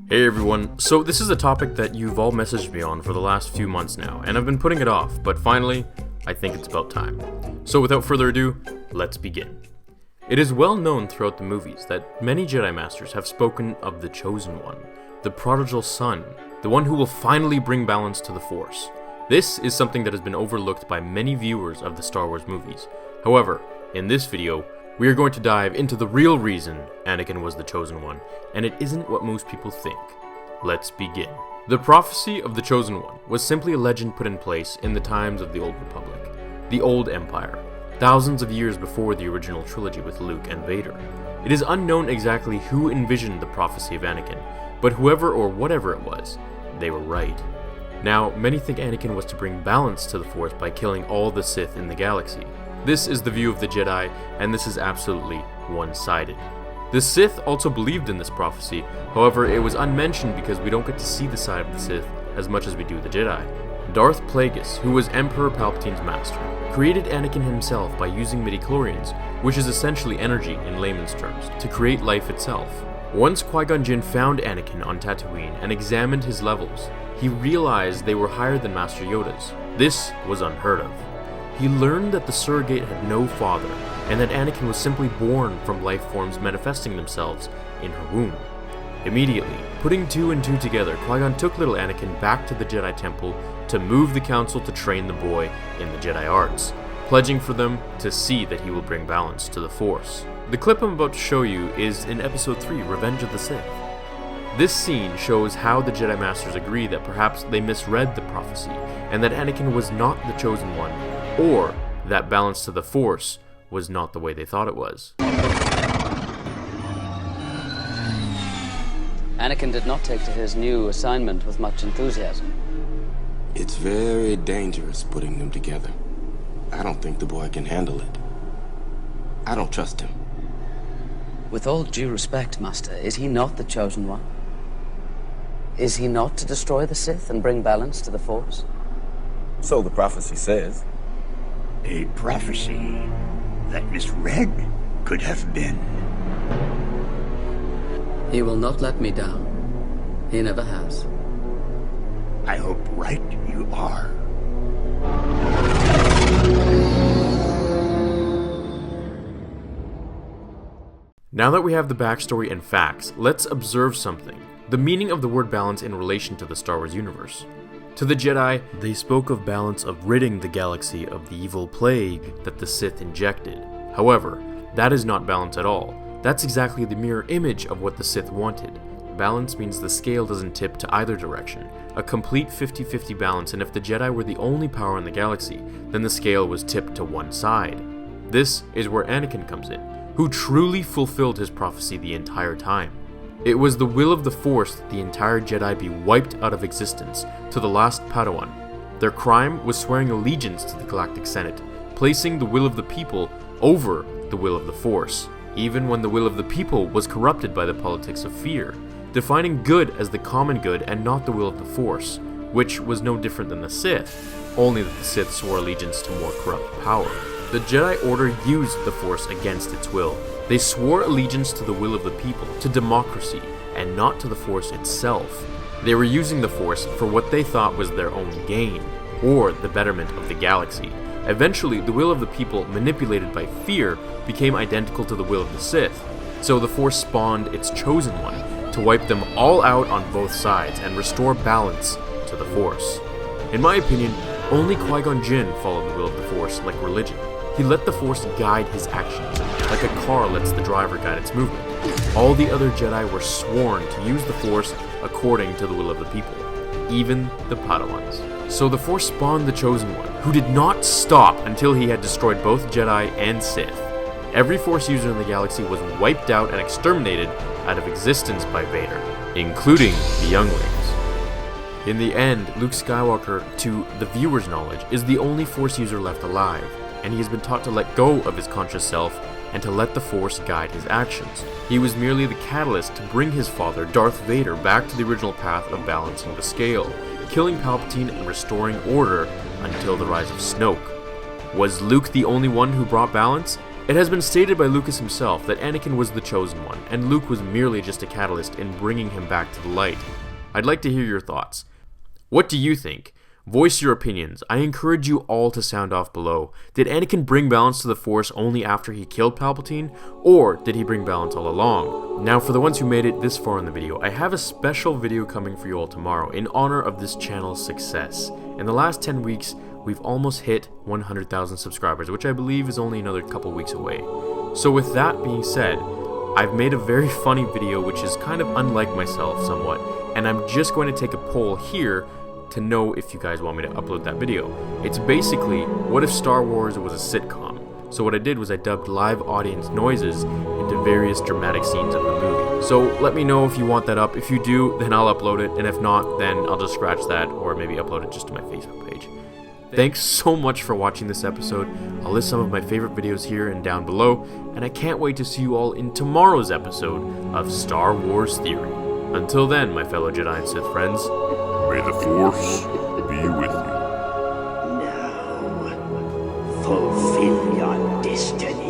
Hey everyone, so this is a topic that you've all messaged me on for the last few months now, and I've been putting it off, but finally, I think it's about time. So without further ado, let's begin. It is well known throughout the movies that many Jedi Masters have spoken of the Chosen One, the prodigal son, the one who will finally bring balance to the Force. This is something that has been overlooked by many viewers of the Star Wars movies. However, in this video, we are going to dive into the real reason Anakin was the Chosen One, and it isn't what most people think. Let's begin. The prophecy of the Chosen One was simply a legend put in place in the times of the Old Republic, the Old Empire, thousands of years before the original trilogy with Luke and Vader. It is unknown exactly who envisioned the prophecy of Anakin, but whoever or whatever it was, they were right. Now, many think Anakin was to bring balance to the Force by killing all the Sith in the galaxy. This is the view of the Jedi, and this is absolutely one-sided. The Sith also believed in this prophecy, however it was unmentioned because we don't get to see the side of the Sith as much as we do the Jedi. Darth Plagueis, who was Emperor Palpatine's master, created Anakin himself by using midichlorians, which is essentially energy in layman's terms, to create life itself. Once Qui-Gon Jinn found Anakin on Tatooine and examined his levels, he realized they were higher than Master Yoda's. This was unheard of. He learned that the surrogate had no father, and that Anakin was simply born from life forms manifesting themselves in her womb. Immediately, putting two and two together, Qui-Gon took little Anakin back to the Jedi Temple to move the Council to train the boy in the Jedi arts, pledging for them to see that he will bring balance to the Force. The clip I'm about to show you is in Episode 3, Revenge of the Sith. This scene shows how the Jedi Masters agree that perhaps they misread the prophecy, and that Anakin was not the Chosen One, or that balance to the Force was not the way they thought it was. Anakin did not take to his new assignment with much enthusiasm. It's very dangerous putting them together. I don't think the boy can handle it. I don't trust him. With all due respect, Master, is he not the Chosen One? Is he not to destroy the Sith and bring balance to the Force? So the prophecy says. A prophecy that misread could have been. He will not let me down. He never has. I hope right you are. Now that we have the backstory and facts, let's observe something. The meaning of the word balance in relation to the Star Wars universe. To the Jedi, they spoke of balance of ridding the galaxy of the evil plague that the Sith injected. However, that is not balance at all. That's exactly the mirror image of what the Sith wanted. Balance means the scale doesn't tip to either direction. A complete 50-50 balance, and if the Jedi were the only power in the galaxy, then the scale was tipped to one side. This is where Anakin comes in, who truly fulfilled his prophecy the entire time. It was the will of the Force that the entire Jedi be wiped out of existence to the last Padawan. Their crime was swearing allegiance to the Galactic Senate, placing the will of the people over the will of the Force, even when the will of the people was corrupted by the politics of fear, defining good as the common good and not the will of the Force, which was no different than the Sith, only that the Sith swore allegiance to more corrupt power. The Jedi Order used the Force against its will. They swore allegiance to the will of the people, to democracy, and not to the Force itself. They were using the Force for what they thought was their own gain, or the betterment of the galaxy. Eventually, the will of the people, manipulated by fear, became identical to the will of the Sith, so the Force spawned its Chosen One, to wipe them all out on both sides and restore balance to the Force. In my opinion, only Qui-Gon Jinn followed the will of the Force like religion. He let the Force guide his actions, like a car lets the driver guide its movement. All the other Jedi were sworn to use the Force according to the will of the people, even the Padawans. So the Force spawned the Chosen One, who did not stop until he had destroyed both Jedi and Sith. Every Force user in the galaxy was wiped out and exterminated out of existence by Vader, including the younglings. In the end, Luke Skywalker, to the viewer's knowledge, is the only Force user left alive, and he has been taught to let go of his conscious self and to let the Force guide his actions. He was merely the catalyst to bring his father, Darth Vader, back to the original path of balancing the scale, killing Palpatine and restoring order until the rise of Snoke. Was Luke the only one who brought balance? It has been stated by Lucas himself that Anakin was the chosen one, and Luke was merely just a catalyst in bringing him back to the light. I'd like to hear your thoughts. What do you think? Voice your opinions. I encourage you all to sound off below. Did Anakin bring balance to the Force only after he killed Palpatine, or did he bring balance all along? Now, for the ones who made it this far in the video, I have a special video coming for you all tomorrow in honor of this channel's success. In the last 10 weeks, we've almost hit 100,000 subscribers, which I believe is only another couple weeks away. So with that being said, I've made a very funny video which is kind of unlike myself somewhat, and I'm just going to take a poll here to know if you guys want me to upload that video. It's basically, what if Star Wars was a sitcom? So what I did was I dubbed live audience noises into various dramatic scenes of the movie. So let me know if you want that up. If you do, then I'll upload it, and if not, then I'll just scratch that or maybe upload it just to my Facebook page. Thanks so much for watching this episode. I'll list some of my favorite videos here and down below, and I can't wait to see you all in tomorrow's episode of Star Wars Theory. Until then, my fellow Jedi and Sith friends, May the Force be with you. Now, fulfill your destiny.